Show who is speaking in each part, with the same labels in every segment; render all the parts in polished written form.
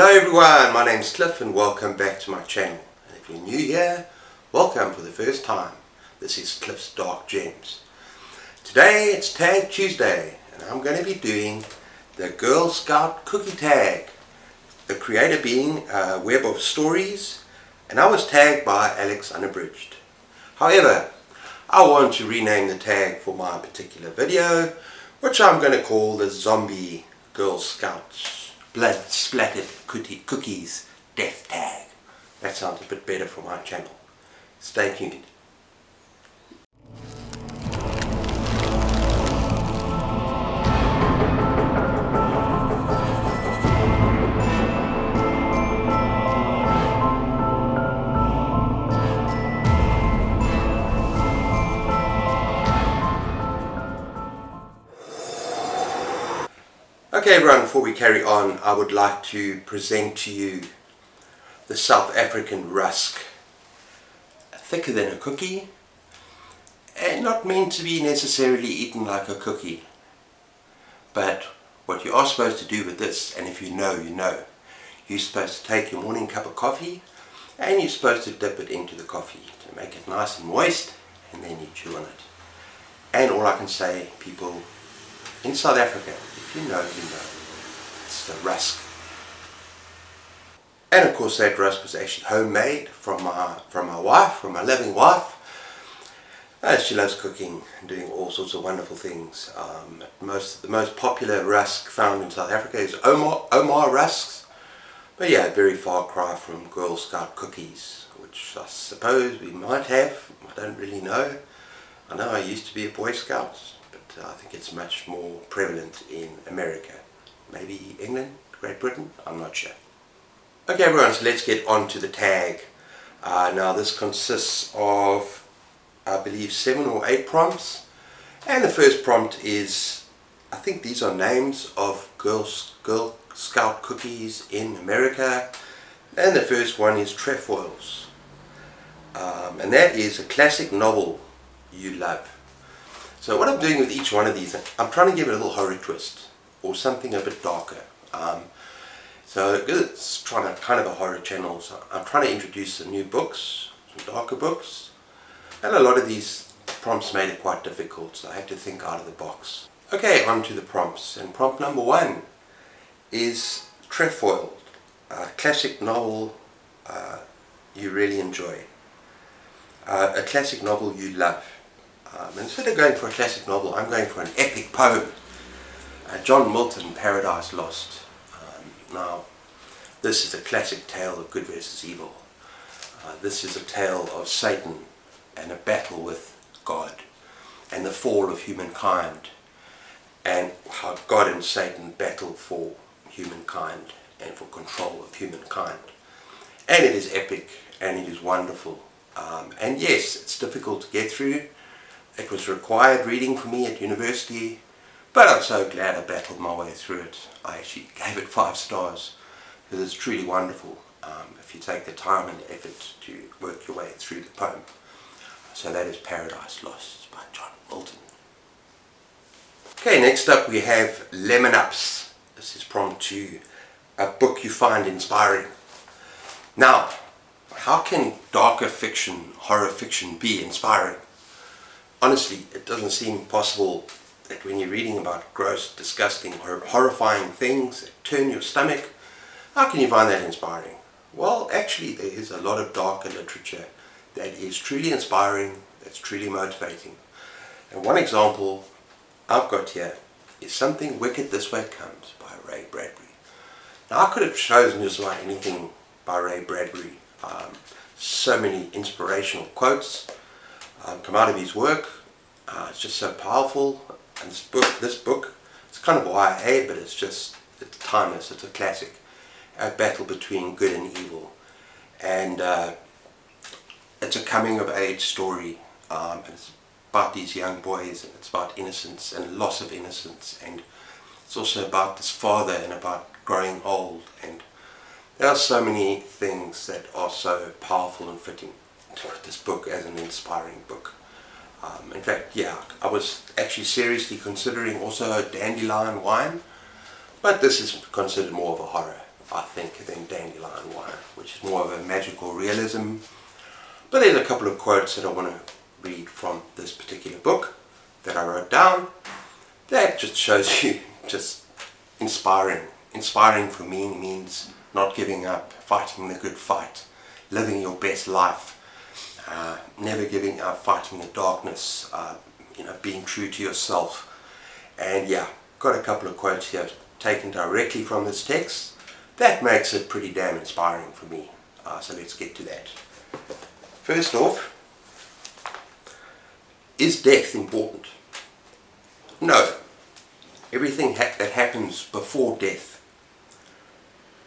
Speaker 1: Hello everyone, my name's Cliff and welcome back to my channel. And if you're new here, welcome for the first time. This is Cliff's Dark Gems. Today it's Tag Tuesday and I'm going to be doing the Girl Scout cookie tag. The creator being Web of Stories, and I was tagged by Alex Unabridged. However, I want to rename the tag for my particular video, which I'm going to call the Zombie Girl Scouts Blood Splattered Cookies Death Tag. That sounds a bit better for my channel. Stay tuned. Okay everyone, before we carry on, I would like to present to you the South African Rusk. Thicker than a cookie, and not meant to be necessarily eaten like a cookie. But what you are supposed to do with this, and if you know, you know, you're supposed to take your morning cup of coffee and you're supposed to dip it into the coffee to make it nice and moist, and then you chew on it. And all I can say, people in South Africa, if you know, you know. It's the Rusk. And of course that Rusk was actually homemade from my wife, from my loving wife. She loves cooking and doing all sorts of wonderful things. The most popular Rusk found in South Africa is Omar Rusks. But yeah, very far cry from Girl Scout cookies, which I suppose we might have. I don't really know. I know I used to be a Boy Scout, but I think it's much more prevalent in America. Maybe England, Great Britain, I'm not sure. Okay everyone, so let's get on to the tag. Now this consists of, I believe, 7 or 8 prompts. And the first prompt is, I think these are names of Girl Scout cookies in America. And the first one is trefoils. And that is a classic novel you love. So what I'm doing with each one of these, I'm trying to give it a little horror twist, or something a bit darker. So it's kind of a horror channel, so I'm trying to introduce some new books, some darker books, and a lot of these prompts made it quite difficult, so I had to think out of the box. Okay, on to the prompts, and prompt number 1 is trefoil, a classic novel you really enjoy, a classic novel you love. Instead of going for a classic novel, I'm going for an epic poem. John Milton, Paradise Lost. Now, this is a classic tale of good versus evil. This is a tale of Satan and a battle with God, and the fall of humankind, and how God and Satan battle for humankind and for control of humankind. And it is epic, and it is wonderful. And yes, it's difficult to get through. It was required reading for me at university, but I'm so glad I battled my way through it. I actually gave it 5 stars, because it's truly wonderful if you take the time and the effort to work your way through the poem. So that is Paradise Lost by John Milton. Okay, next up we have Lemon Ups. This is prompt 2, a book you find inspiring. Now, how can darker fiction, horror fiction, be inspiring? Honestly, it doesn't seem possible that when you're reading about gross, disgusting, horrifying things that turn your stomach, how can you find that inspiring? Well, actually there is a lot of darker literature that is truly inspiring, that's truly motivating. And one example I've got here is Something Wicked This Way Comes by Ray Bradbury. Now I could have chosen just about anything by Ray Bradbury. So many inspirational quotes come out of his work. It's just so powerful, and this book, it's kind of YA, but it's timeless. It's a classic, a battle between good and evil, and it's a coming of age story. And it's about these young boys, and it's about innocence and loss of innocence, and it's also about this father and about growing old, and there are so many things that are so powerful and fitting to this book as an inspiring book. In fact, yeah, I was actually seriously considering also Dandelion wine, but this is considered more of a horror. I think, than Dandelion 1, which is more of a magical realism. But there's a couple of quotes that I want to read from this particular book that I wrote down. That just shows you, just inspiring. Inspiring for me means not giving up, fighting the good fight, living your best life, never giving up, fighting the darkness, being true to yourself. And yeah, got a couple of quotes here taken directly from this text. That makes it pretty damn inspiring for me. So let's get to that. First off, is death important? No. Everything that happens before death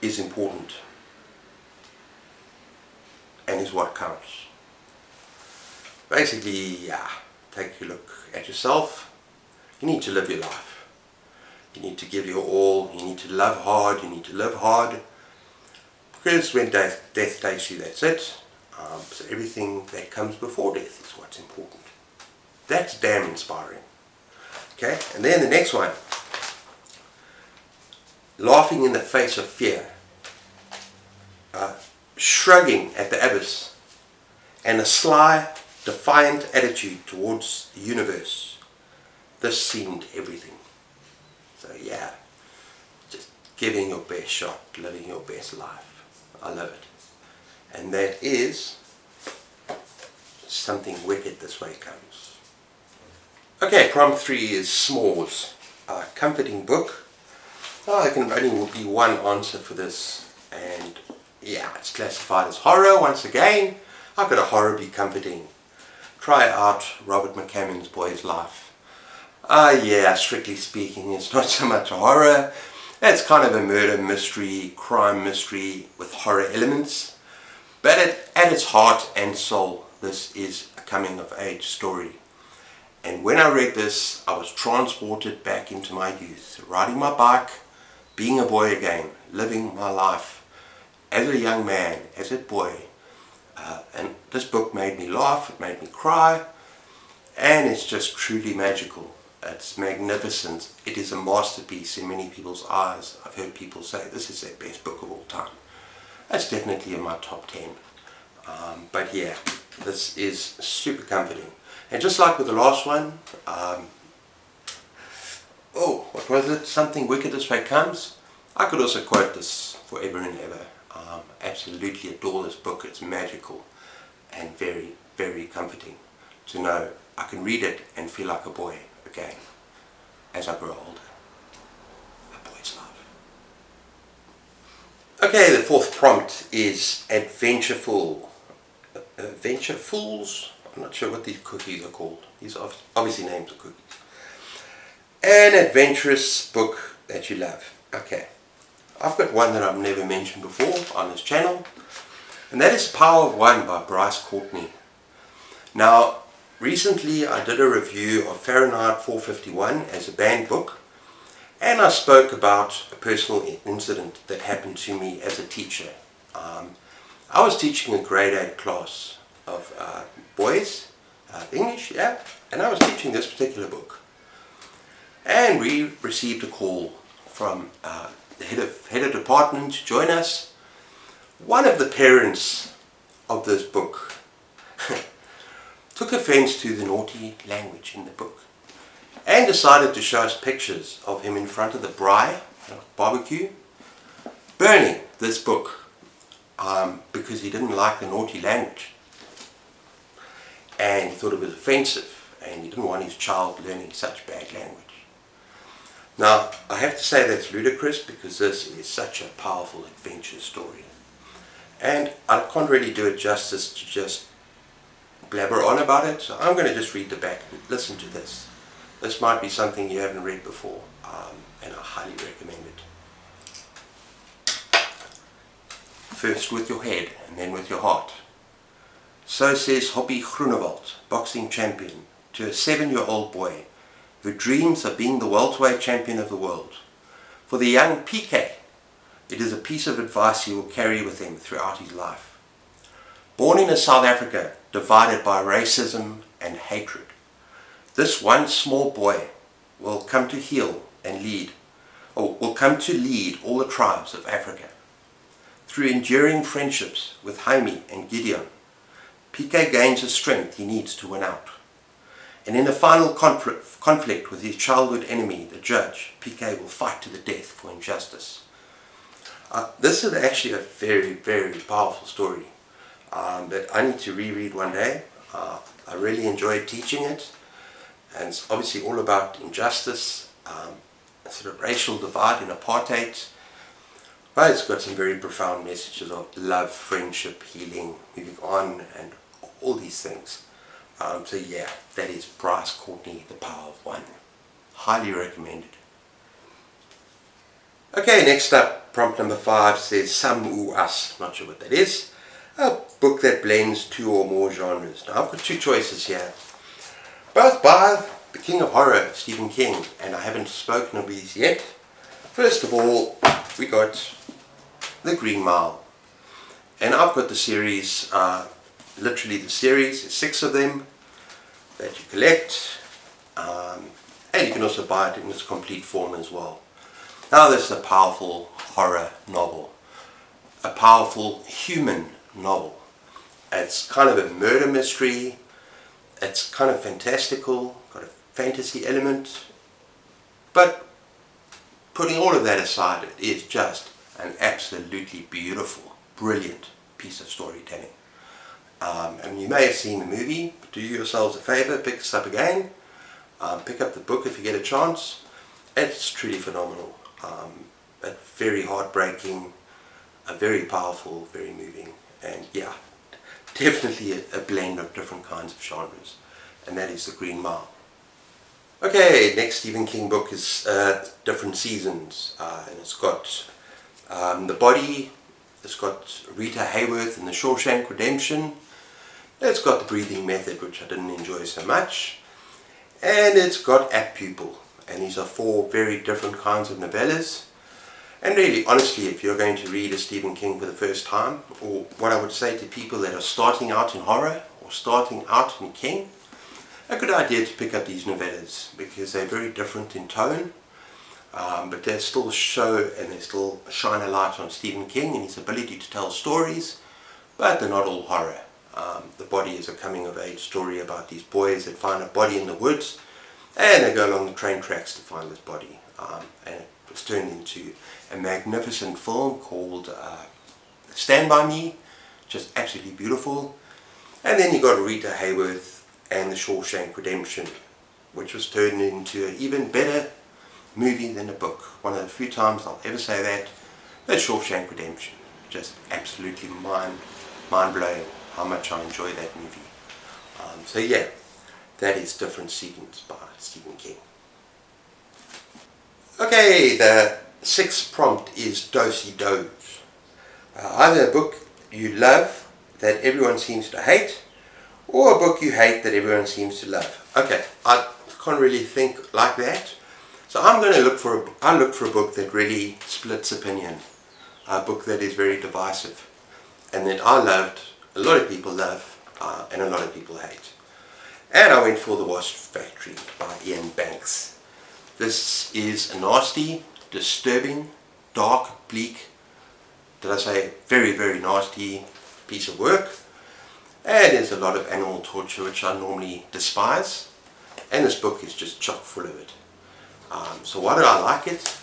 Speaker 1: is important and is what counts. Basically, yeah, take a look at yourself. You need to live your life. You need to give your all. You need to love hard. You need to live hard. Because when death takes you, that's it. So everything that comes before death is what's important. That's damn inspiring. Okay, and then the next one. Laughing in the face of fear. Shrugging at the abyss. And a sly, defiant attitude towards the universe. This seemed everything. So yeah, just giving your best shot, living your best life. I love it. And that is Something Wicked This Way Comes. Okay, prompt 3 is S'mores, a comforting book. There can only be one answer for this, and yeah, it's classified as horror once again. How could a horror be comforting? Try out Robert McCammon's Boy's Life. Yeah, strictly speaking, it's not so much a horror. It's kind of a murder mystery, crime mystery with horror elements. But at its heart and soul, this is a coming of age story. And when I read this, I was transported back into my youth, riding my bike, being a boy again, living my life as a young man, as a boy. And this book made me laugh, it made me cry, and it's just truly magical. It's magnificent. It is a masterpiece in many people's eyes. I've heard people say this is their best book of all time. That's definitely in my top 10. But yeah, this is super comforting. And just like with the last one, what was it? Something Wicked This Way Comes. I could also quote this forever and ever. Absolutely adore this book. It's magical and very, very comforting to know I can read it and feel like a boy again as I grow older. A boy's life. Okay, the fourth prompt is Adventureful. Adventurefuls? I'm not sure what these cookies are called. These are obviously names of cookies. An adventurous book that you love. Okay. I've got one that I've never mentioned before on this channel, and that is Power of One by Bryce Courtney. Now, recently I did a review of Fahrenheit 451 as a banned book, and I spoke about a personal incident that happened to me as a teacher. I was teaching a grade 8 class of boys, English, yeah, and I was teaching this particular book. And we received a call from the head of department to join us. One of the parents of this book took offense to the naughty language in the book and decided to show us pictures of him in front of the braai barbecue burning this book because he didn't like the naughty language and he thought it was offensive and he didn't want his child learning such bad language. Now, I have to say that's ludicrous because this is such a powerful adventure story. And I can't really do it justice to just blabber on about it, so I'm going to just read the back. Listen to this. This might be something you haven't read before, and I highly recommend it. First with your head, and then with your heart. So says Hoppie Groenewald, boxing champion, to a 7-year-old boy who dreams of being the welterweight champion of the world. For the young PK, it is a piece of advice he will carry with him throughout his life. Born in a South Africa divided by racism and hatred, this one small boy will come to heal and lead, or will come to lead all the tribes of Africa Through enduring friendships with Jaime and Gideon, PK gains the strength he needs to win out. And in a final conflict with his childhood enemy, the judge, PK will fight to the death for injustice. This is actually a very, very powerful story that I need to reread one day. I really enjoyed teaching it, and it's obviously all about injustice, sort of racial divide and apartheid. But it's got some very profound messages of love, friendship, healing, moving on, and all these things. So yeah, that is Bryce, Courtney, The Power of One. Highly recommended. Okay, next up, prompt number 5 says Some Ooh Us. Not sure what that is. A book that blends 2 or more genres. Now I've got 2 choices here. Both by the King of Horror, Stephen King, and I haven't spoken of these yet. First of all, we got The Green Mile. And I've got the series, literally the series, there's 6 of them that you collect, and you can also buy it in its complete form as well. Now this is a powerful horror novel, a powerful human novel. It's kind of a murder mystery, it's kind of fantastical, got a fantasy element, but putting all of that aside, it is just an absolutely beautiful, brilliant piece of storytelling. And you may have seen the movie, but do yourselves a favour, pick this up again, pick up the book if you get a chance. It's truly phenomenal, very heartbreaking, very powerful, very moving, and yeah, definitely a blend of different kinds of genres, and that is The Green Mile. Okay, next Stephen King book is Different Seasons, and it's got The Body, it's got Rita Hayworth in The Shawshank Redemption, it's got The Breathing Method, which I didn't enjoy so much, and it's got Apt Pupil, and these are 4 very different kinds of novellas. And really, honestly, if you're going to read a Stephen King for the first time, or what I would say to people that are starting out in horror or starting out in King, a good idea to pick up these novellas because they're very different in tone, but they still show and they still shine a light on Stephen King and his ability to tell stories, but they're not all horror. The Body is a coming of age story about these boys that find a body in the woods, and they go along the train tracks to find this body, and it was turned into a magnificent film called Stand By Me, just absolutely beautiful. And then you got Rita Hayworth and The Shawshank Redemption, which was turned into an even better movie than a book. One of the few times I'll ever say that. The Shawshank Redemption, just absolutely mind-blowing how much I enjoy that movie. So yeah, that is Different Seasons by Stephen King. Okay, the 6th prompt is Dosey Do. Either a book you love that everyone seems to hate, or a book you hate that everyone seems to love. Okay, I can't really think like that, so I'm going to look for a book that really splits opinion, a book that is very divisive, and that I loved, a lot of people love, and a lot of people hate. And I went for The Wasp Factory by Iain Banks. This is a nasty, disturbing, dark, bleak, did I say very, very nasty piece of work. And there's a lot of animal torture which I normally despise. And this book is just chock full of it. So why do I like it?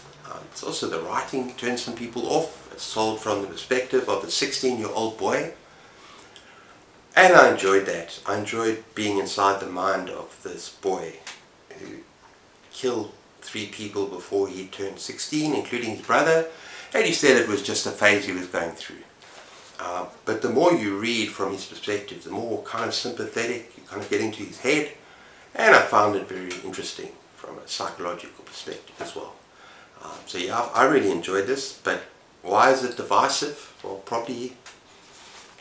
Speaker 1: It's also the writing turns some people off. It's told from the perspective of a 16-year-old boy. And I enjoyed that. I enjoyed being inside the mind of this boy who killed 3 people before he turned 16, including his brother, and he said it was just a phase he was going through. But the more you read from his perspective, the more kind of sympathetic you kind of get into his head, and I found it very interesting from a psychological perspective as well. So yeah, I really enjoyed this, but why is it divisive? Well, probably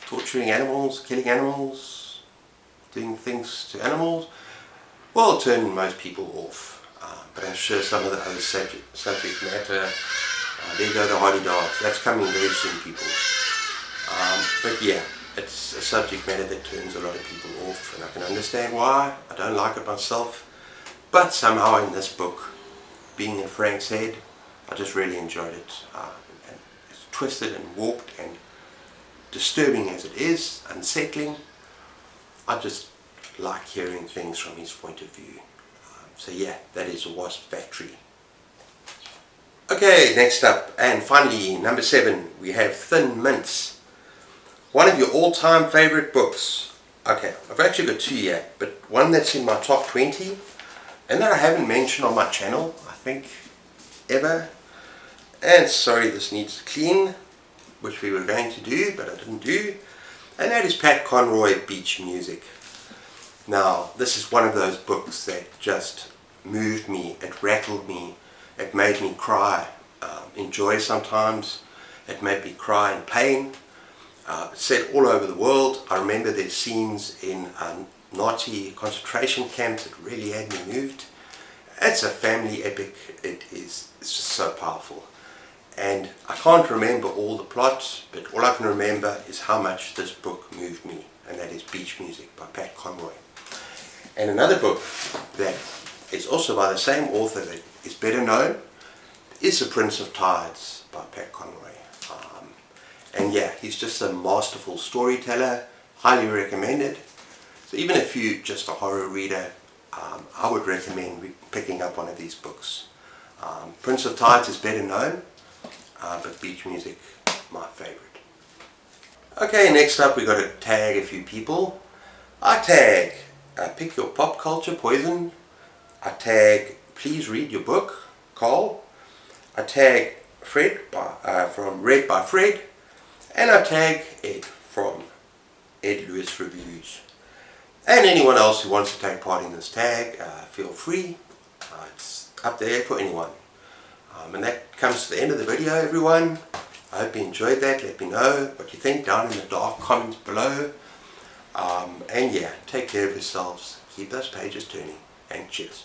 Speaker 1: torturing animals, killing animals, doing things to animals, will turn most people off. But I'm sure some of the other subject matter, there you go the hardy dogs, that's coming very soon, people. But yeah, it's a subject matter that turns a lot of people off, and I can understand why. I don't like it myself, but somehow in this book, being in Frank's head, I just really enjoyed it. And it's twisted and warped and disturbing as it is, unsettling, I just like hearing things from his point of view. So yeah, that is a Wasp Factory. Okay, next up, and finally, number 7, we have Thin Mints. One of your all-time favourite books. Okay, I've actually got 2 here, but one that's in my top 20, and that I haven't mentioned on my channel, I think, ever. And sorry, this needs to clean, which we were going to do, but I didn't do. And that is Pat Conroy, Beach Music. Now, this is one of those books that just moved me, it rattled me, it made me cry in joy sometimes, it made me cry in pain. It's set all over the world. I remember there's scenes in Nazi concentration camps that really had me moved. It's a family epic. It's just so powerful. And I can't remember all the plots, but all I can remember is how much this book moved me, and that is Beach Music by Pat Conroy. And another book that is also by the same author that is better known is The Prince of Tides by Pat Conroy. And yeah, he's just a masterful storyteller, highly recommended. So even if you're just a horror reader, I would recommend picking up one of these books. Prince of Tides is better known, but Beach Music, my favourite. Okay, next up we got to tag a few people. I tag Pick Your Pop Culture Poison. I tag Please Read Your Book, Carl. I tag Fred from Read by Fred. And I tag Ed from Ed Lewis Reviews. And anyone else who wants to take part in this tag, feel free. It's up there for anyone. And that comes to the end of the video, everyone. I hope you enjoyed that. Let me know what you think down in the dark comments below. And yeah, take care of yourselves. Keep those pages turning. And cheers.